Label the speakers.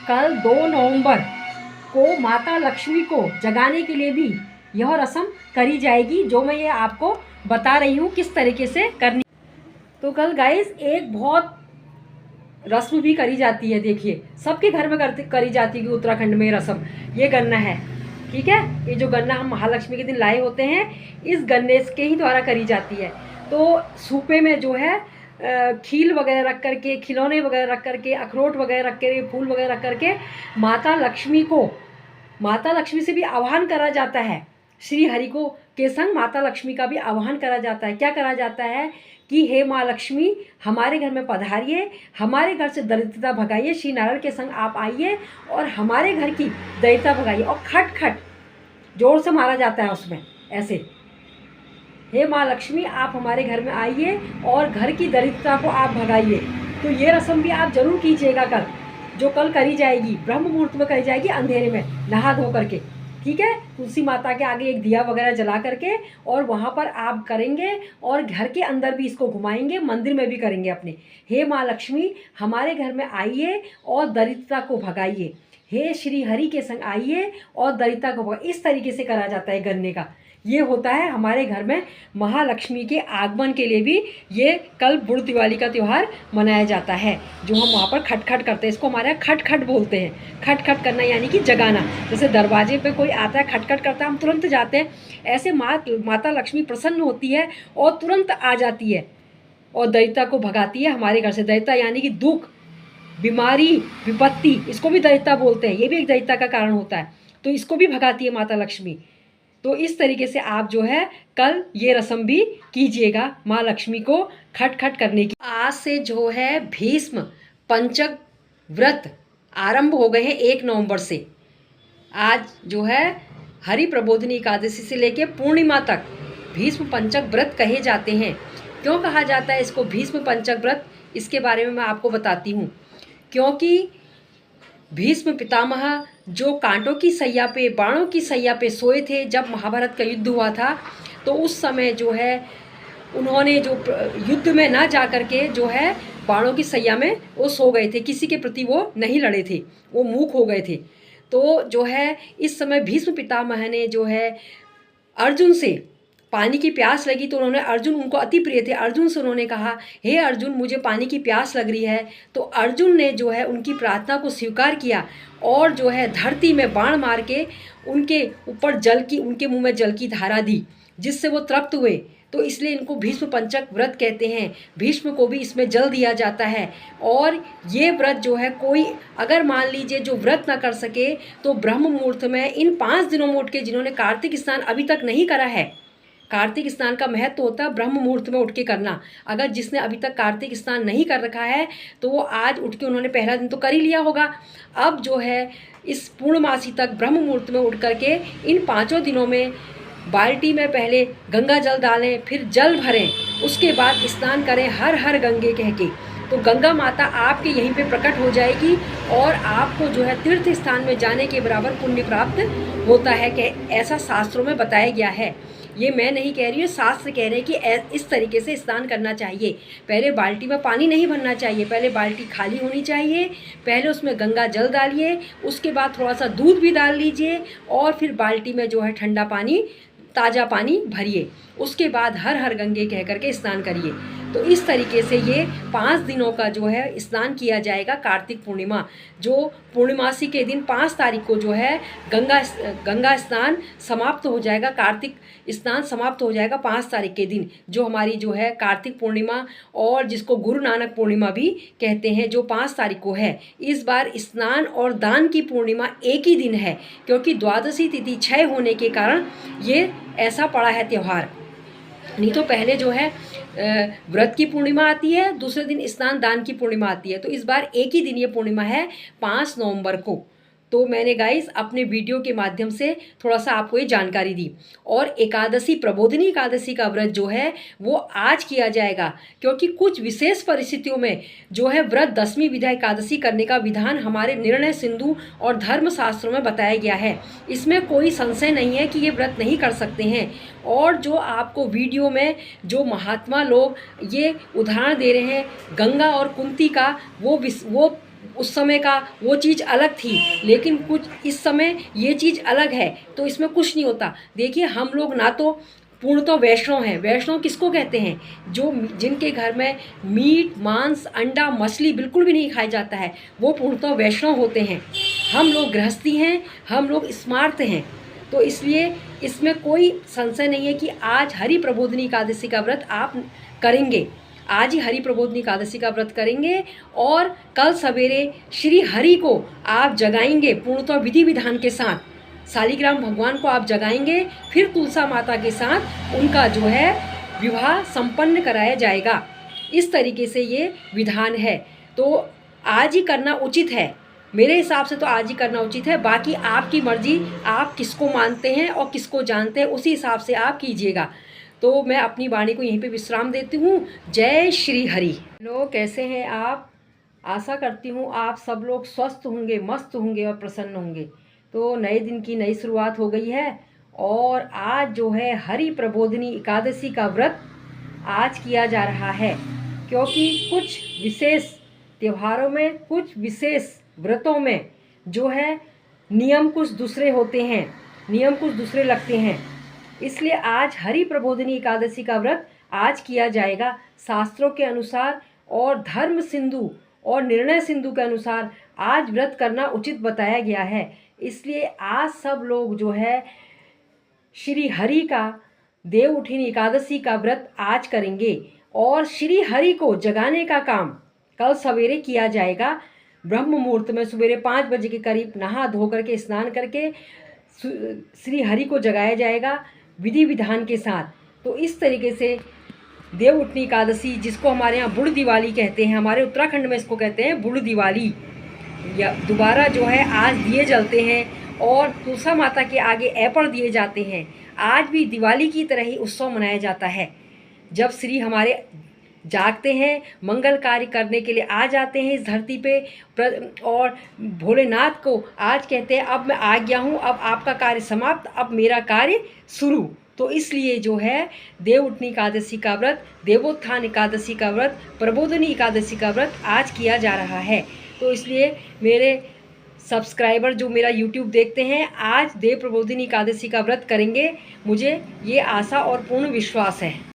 Speaker 1: कल 2 नवंबर को माता लक्ष्मी को जगाने के लिए भी यह रस्म करी जाएगी, जो मैं ये आपको बता रही हूँ किस तरीके से करनी। तो कल गाइस एक बहुत रस्म भी करी जाती है, देखिए सबके घर में करी जाती है उत्तराखंड में रस्म। ये गन्ना है, ठीक है, ये जो गन्ना हम महालक्ष्मी के दिन लाए होते हैं, इस गन्ने के ही द्वारा करी जाती है। तो सूपे में जो है खील वगैरह रख करके, खिलौने वगैरह रख करके, अखरोट वगैरह रख के, फूल वगैरह रख करके माता लक्ष्मी से भी आह्वान करा जाता है। श्री हरि को के संग माता लक्ष्मी का भी आह्वान करा जाता है। क्या करा जाता है कि हे माँ लक्ष्मी, हमारे घर में पधारिए, हमारे घर से दरिद्रता भगाइए, श्री नारायण के संग आप आइए और हमारे घर की दरिद्रता भगाइए। और खट खट जोर से मारा जाता है उसमें ऐसे, हे माँ लक्ष्मी आप हमारे घर में आइए और घर की दरिद्रता को आप भगाइए। तो ये रस्म भी आप जरूर कीजिएगा कल, जो कल करी जाएगी, ब्रह्म मुहूर्त में करी जाएगी, अंधेरे में नहा धो करके, ठीक है। तुलसी माता के आगे एक दिया वगैरह जला करके और वहाँ पर आप करेंगे और घर के अंदर भी इसको घुमाएंगे, मंदिर में भी करेंगे अपने। हे माँ लक्ष्मी हमारे घर में आइए और दरिद्रता को भगाइए, हे श्री हरि के संग आइए और दरिद्रता को भगाइए। इस तरीके से करा जाता है गन्ने का। ये होता है हमारे घर में महालक्ष्मी के आगमन के लिए भी ये कल बुढ़ दिवाली का त्यौहार मनाया जाता है, जो हम वहाँ पर खटखट करते हैं। इसको हमारे यहाँ खटखट बोलते हैं। खटखट करना यानी कि जगाना। जैसे दरवाजे पे कोई आता है, खटखट करता है, हम तुरंत जाते हैं। ऐसे माता लक्ष्मी प्रसन्न होती है और तुरंत आ जाती है और दरिद्रता को भगाती है हमारे घर से। दरिद्रता यानी कि दुख, बीमारी, विपत्ति, इसको भी दरिद्रता बोलते हैं। ये भी एक दरिद्रता का कारण होता है, तो इसको भी भगाती है माता लक्ष्मी। तो इस तरीके से आप जो है कल ये रस्म भी कीजिएगा माँ लक्ष्मी को खटखट करने की। आज से जो है भीष्म पंचक व्रत आरंभ हो गए हैं 1 नवंबर से। आज जो है हरि प्रबोधिनी एकादशी से लेके पूर्णिमा तक भीष्म पंचक व्रत कहे जाते हैं। क्यों कहा जाता है इसको भीष्म पंचक व्रत, इसके बारे में मैं आपको बताती हूँ। क्योंकि भीष्म पितामह जो कांटों की सैया पे, बाणों की सैया पे सोए थे जब महाभारत का युद्ध हुआ था, तो उस समय जो है उन्होंने जो युद्ध में ना जा करके जो है बाणों की सैया में वो सो गए थे। किसी के प्रति वो नहीं लड़े थे, वो मूक हो गए थे। तो जो है इस समय भीष्म पितामह ने जो है अर्जुन से पानी की प्यास लगी, तो उन्होंने, अर्जुन उनको अति प्रिय थे, अर्जुन से उन्होंने कहा हे अर्जुन मुझे पानी की प्यास लग रही है। तो अर्जुन ने जो है उनकी प्रार्थना को स्वीकार किया और जो है धरती में बाण मार के उनके ऊपर जल की, उनके मुंह में जल की धारा दी, जिससे वो तृप्त हुए। तो इसलिए इनको भीष्म पंचक व्रत कहते हैं। भीष्म को भी इसमें जल दिया जाता है। और ये व्रत जो है, कोई अगर मान लीजिए जो व्रत ना कर सके, तो ब्रह्म मुहूर्त में इन 5 दिनों में उठ के, जिन्होंने कार्तिक स्नान अभी तक नहीं करा है, कार्तिक स्नान का महत्व होता है ब्रह्म मुहूर्त में उठ के करना। अगर जिसने अभी तक कार्तिक स्नान नहीं कर रखा है, तो वो आज उठ के, उन्होंने पहला दिन तो कर ही लिया होगा, अब जो है इस पूर्णमासी तक ब्रह्म मुहूर्त में उठ करके इन 5 दिनों में बाल्टी में पहले गंगा जल डालें, फिर जल भरें, उसके बाद स्नान करें हर हर गंगे कह के। तो गंगा माता आपके यहीं पे प्रकट हो जाएगी और आपको जो है तीर्थ स्थान में जाने के बराबर पुण्य प्राप्त होता है, कि ऐसा शास्त्रों में बताया गया है। ये मैं नहीं कह रही हूँ, शास्त्र कह रहे हैं कि इस तरीके से स्नान करना चाहिए। पहले बाल्टी में पानी नहीं भरना चाहिए, पहले बाल्टी खाली होनी चाहिए, पहले उसमें गंगा जल डालिए, उसके बाद थोड़ा सा दूध भी डाल लीजिए और फिर बाल्टी में जो है ठंडा पानी, ताज़ा पानी भरिए, उसके बाद हर हर गंगे कह करके स्नान करिए। तो इस तरीके से ये 5 दिनों का जो है स्नान किया जाएगा। कार्तिक पूर्णिमा, जो पूर्णिमासी के दिन 5 तारीख को जो है गंगा स्नान समाप्त हो जाएगा, कार्तिक स्नान समाप्त हो जाएगा 5 तारीख के दिन, जो हमारी जो है कार्तिक पूर्णिमा, और जिसको गुरु नानक पूर्णिमा भी कहते हैं, जो 5 तारीख को है। इस बार स्नान और दान की पूर्णिमा एक ही दिन है, क्योंकि द्वादशी तिथि 6 होने के कारण ये ऐसा पड़ा है त्यौहार। नहीं तो पहले जो है व्रत की पूर्णिमा आती है, दूसरे दिन स्नान दान की पूर्णिमा आती है। तो इस बार एक ही दिन ये पूर्णिमा है 5 नवंबर को। तो मैंने गाइस अपने वीडियो के माध्यम से थोड़ा सा आपको ये जानकारी दी। और एकादशी, प्रबोधिनी एकादशी का व्रत जो है वो आज किया जाएगा, क्योंकि कुछ विशेष परिस्थितियों में जो है व्रत 10वीं विद्या एकादशी करने का विधान हमारे निर्णय सिंधु और धर्मशास्त्रों में बताया गया है। इसमें कोई संशय नहीं है कि ये व्रत नहीं कर सकते हैं। और जो आपको वीडियो में जो महात्मा लोग ये उदाहरण दे रहे हैं गंगा और कुंती का, वो उस समय का वो चीज़ अलग थी, लेकिन कुछ इस समय ये चीज़ अलग है, तो इसमें कुछ नहीं होता। देखिए हम लोग ना तो पूर्णतः वैष्णव हैं। वैष्णव किसको कहते हैं? जो जिनके घर में मीट, मांस, अंडा, मछली बिल्कुल भी नहीं खाया जाता है, वो पूर्णतः वैष्णव होते हैं। हम लोग गृहस्थी हैं, हम लोग स्मार्त हैं। तो इसलिए इसमें कोई संशय नहीं है कि आज हरि प्रबोधिनी एकादशी का व्रत आप करेंगे। आज ही हरि प्रबोधिनी एकादशी का व्रत करेंगे और कल सवेरे श्री हरि को आप जगाएंगे पूर्णतः विधि विधान के साथ। शालिग्राम भगवान को आप जगाएंगे, फिर तुलसा माता के साथ उनका जो है विवाह संपन्न कराया जाएगा। इस तरीके से ये विधान है, तो आज ही करना उचित है। मेरे हिसाब से तो आज ही करना उचित है। बाकी आपकी मर्जी, आप किसको मानते हैं और किसको जानते हैं, उसी हिसाब से आप कीजिएगा। तो मैं अपनी वाणी को यहीं पे विश्राम देती हूँ। जय श्री हरि। लोग कैसे हैं आप? आशा करती हूँ आप सब लोग स्वस्थ होंगे, मस्त होंगे और प्रसन्न होंगे। तो नए दिन की नई शुरुआत हो गई है और आज जो है हरि प्रबोधिनी एकादशी का व्रत आज किया जा रहा है, क्योंकि कुछ विशेष त्योहारों में, कुछ विशेष व्रतों में जो है नियम कुछ दूसरे होते हैं, नियम कुछ दूसरे लगते हैं। इसलिए आज हरि प्रबोधिनी एकादशी का व्रत आज किया जाएगा शास्त्रों के अनुसार और धर्म सिंधु और निर्णय सिंधु के अनुसार आज व्रत करना उचित बताया गया है। इसलिए आज सब लोग जो है श्री हरि का देव उठनी एकादशी का व्रत आज करेंगे और श्री हरि को जगाने का काम कल सवेरे किया जाएगा। ब्रह्म मुहूर्त में सवेरे 5 बजे के करीब नहा धो करके स्नान करके श्री हरि को जगाया जाएगा विधि विधान के साथ। तो इस तरीके से देव उठनी एकादशी, जिसको हमारे यहाँ बुढ़ दिवाली कहते हैं, हमारे उत्तराखंड में इसको कहते हैं बुढ़ दिवाली, या दोबारा जो है आज दिए जलते हैं और तुलसा माता के आगे ऐपड़ दिए जाते हैं। आज भी दिवाली की तरह ही उत्सव मनाया जाता है, जब श्री हमारे जागते हैं, मंगल कार्य करने के लिए आ जाते हैं इस धरती पे और भोलेनाथ को आज कहते हैं अब मैं आ गया हूँ, अब आपका कार्य समाप्त, अब मेरा कार्य शुरू। तो इसलिए जो है देव उठनी एकादशी का व्रत, देवोत्थान एकादशी का व्रत, प्रबोधिनी एकादशी का व्रत आज किया जा रहा है। तो इसलिए मेरे सब्सक्राइबर जो मेरा यूट्यूब देखते हैं आज देव प्रबोधिनी एकादशी का व्रत करेंगे, मुझे ये आशा और पूर्ण विश्वास है।